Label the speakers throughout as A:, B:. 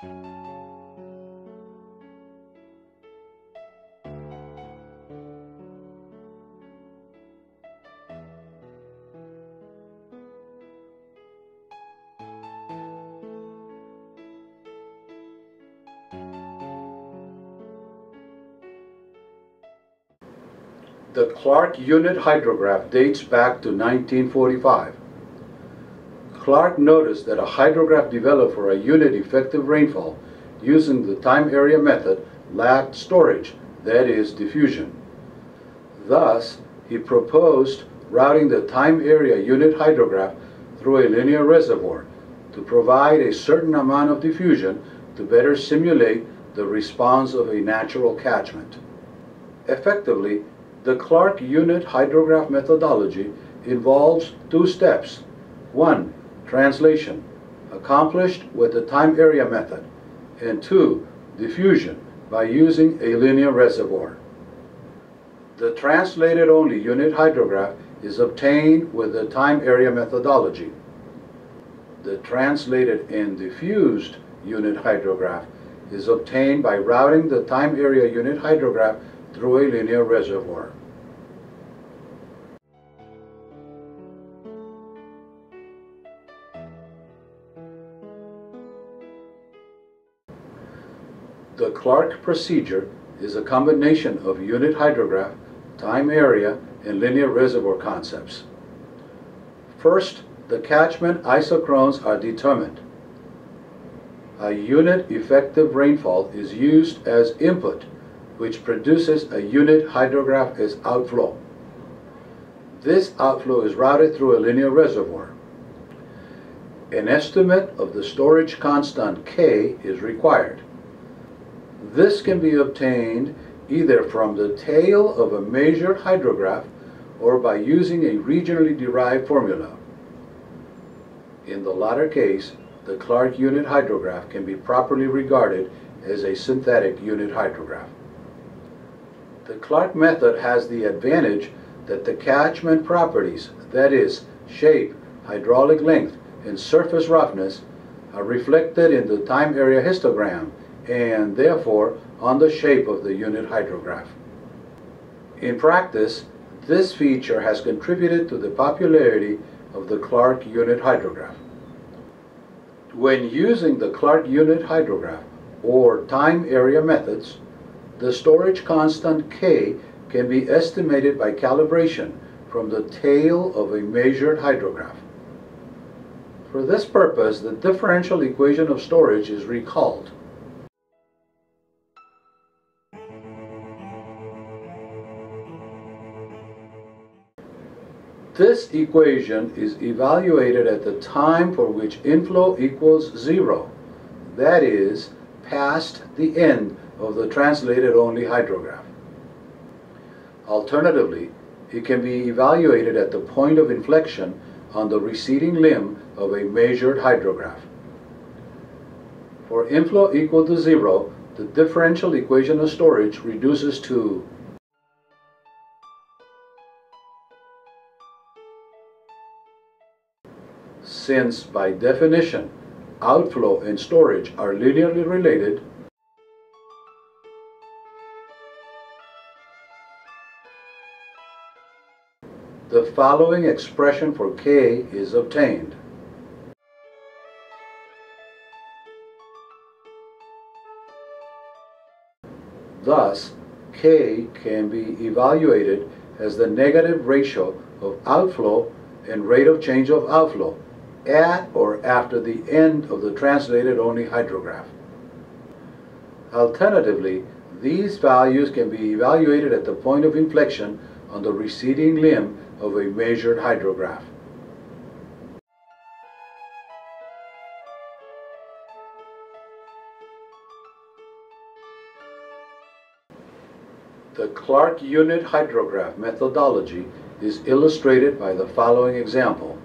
A: The Clark Unit Hydrograph dates back to 1945. Clark noticed that a hydrograph developed for a unit effective rainfall using the time area method lacked storage, that is, diffusion. Thus, he proposed routing the time area unit hydrograph through a linear reservoir to provide a certain amount of diffusion to better simulate the response of a natural catchment. Effectively, the Clark Unit Hydrograph methodology involves two steps. One, translation, accomplished with the time area method, and two, diffusion, by using a linear reservoir. The translated only unit hydrograph is obtained with the time area methodology. The translated and diffused unit hydrograph is obtained by routing the time area unit hydrograph through a linear reservoir. The Clark procedure is a combination of unit hydrograph, time area, and linear reservoir concepts. First, the catchment isochrones are determined. A unit effective rainfall is used as input, which produces a unit hydrograph as outflow. This outflow is routed through a linear reservoir. An estimate of the storage constant K is required. This can be obtained either from the tail of a measured hydrograph or by using a regionally derived formula. In the latter case, the Clark unit hydrograph can be properly regarded as a synthetic unit hydrograph. The Clark method has the advantage that the catchment properties, that is, shape, hydraulic length, and surface roughness, are reflected in the time area histogram and therefore on the shape of the unit hydrograph. In practice, this feature has contributed to the popularity of the Clark unit hydrograph. When using the Clark unit hydrograph or time area methods, the storage constant K can be estimated by calibration from the tail of a measured hydrograph. For this purpose, the differential equation of storage is recalled. This equation is evaluated at the time for which inflow equals 0, that is, past the end of the translated only hydrograph. Alternatively, it can be evaluated at the point of inflection on the receding limb of a measured hydrograph. For inflow equal to 0, the differential equation of storage reduces to since, by definition, outflow and storage are linearly related, the following expression for K is obtained. Thus, K can be evaluated as the negative ratio of outflow and rate of change of outflow at or after the end of the translated only hydrograph. Alternatively, these values can be evaluated at the point of inflection on the receding limb of a measured hydrograph. The Clark unit hydrograph methodology is illustrated by the following example.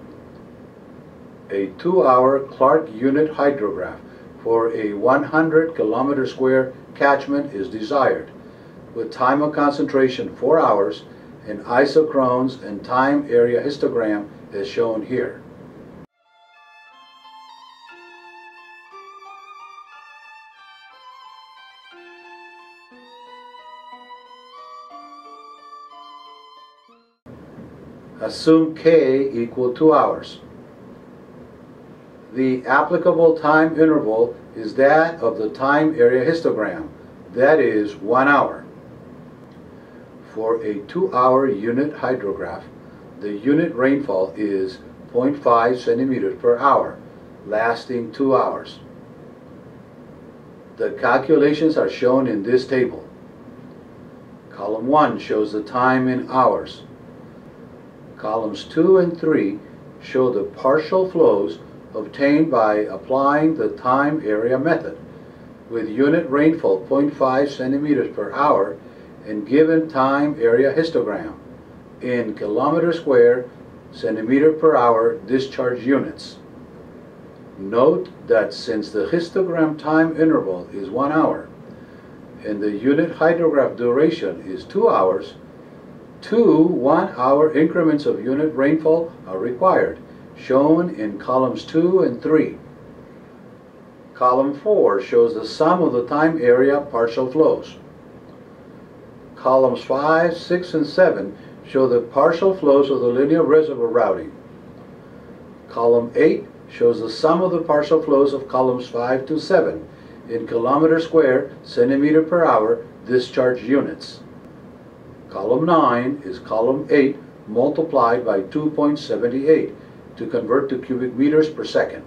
A: A 2-hour Clark unit hydrograph for a 100 kilometer square catchment is desired, with time of concentration 4 hours and isochrones and time area histogram as shown here. Assume K equal 2 hours. The applicable time interval is that of the time area histogram, that is 1 hour. For a 2-hour unit hydrograph, the unit rainfall is 0.5 centimeters per hour, lasting 2 hours. The calculations are shown in this table. Column 1 shows the time in hours. Columns 2 and 3 show the partial flows obtained by applying the time area method with unit rainfall 0.5 centimeters per hour and given time area histogram in kilometer square centimeter per hour discharge units. Note that since the histogram time interval is 1 hour and the unit hydrograph duration is 2 hours, 2 1-hour increments of unit rainfall are required, shown in columns 2 and 3. Column 4 shows the sum of the time area partial flows. Columns 5, 6, and 7 show the partial flows of the linear reservoir routing. Column 8 shows the sum of the partial flows of columns 5 to 7 in kilometer square centimeter per hour discharge units. Column 9 is column 8 multiplied by 2.78 to convert to cubic meters per second.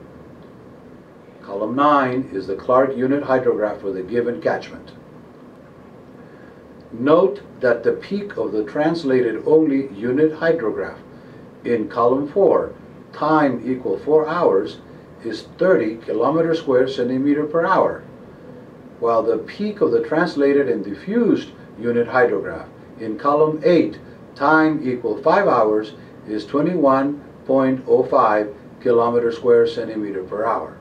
A: Column 9 is the Clark unit hydrograph for the given catchment. Note that the peak of the translated only unit hydrograph in column 4, time equal 4 hours, is 30 kilometer square centimeter per hour, while the peak of the translated and diffused unit hydrograph in column 8, time equal 5 hours, is 21.05 kilometer square centimeter per hour.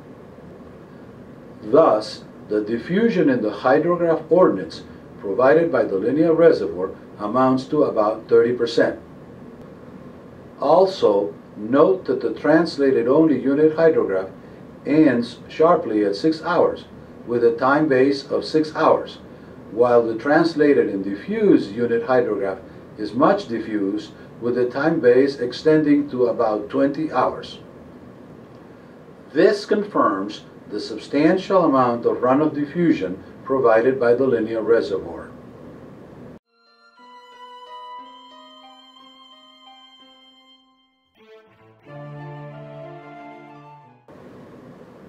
A: Thus, the diffusion in the hydrograph ordinates provided by the linear reservoir amounts to about 30%. Also, note that the translated only unit hydrograph ends sharply at 6 hours with a time base of 6 hours, while the translated and diffused unit hydrograph is much diffused with a time base extending to about 20 hours. This confirms the substantial amount of runoff diffusion provided by the linear reservoir.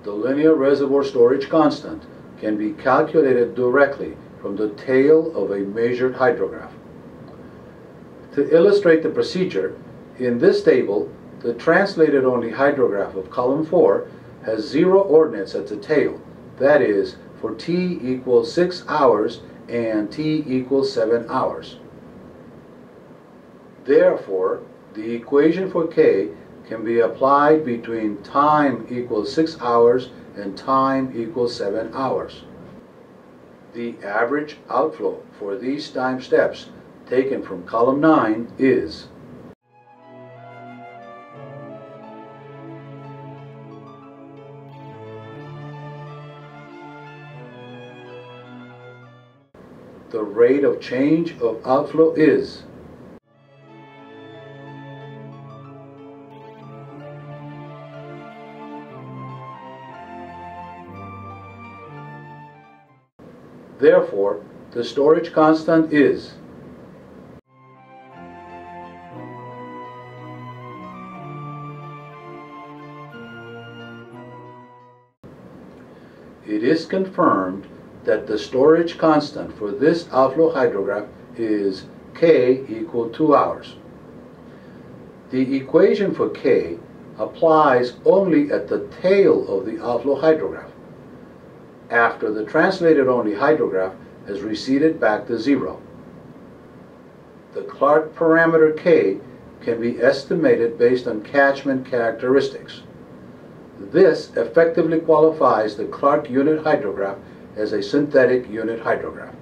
A: The linear reservoir storage constant can be calculated directly from the tail of a measured hydrograph. To illustrate the procedure, in this table, the translated only hydrograph of column 4 has 0 ordinates at the tail, that is, for t equals 6 hours and t equals 7 hours. Therefore, the equation for K can be applied between time equals 6 hours and time equals 7 hours. The average outflow for these time steps taken from column 9 is the rate of change of outflow is therefore, the storage constant is it is confirmed that the storage constant for this outflow hydrograph is K equal 2 hours. The equation for K applies only at the tail of the outflow hydrograph, after the translated only hydrograph has receded back to 0. The Clark parameter K can be estimated based on catchment characteristics. This effectively qualifies the Clark unit hydrograph as a synthetic unit hydrograph.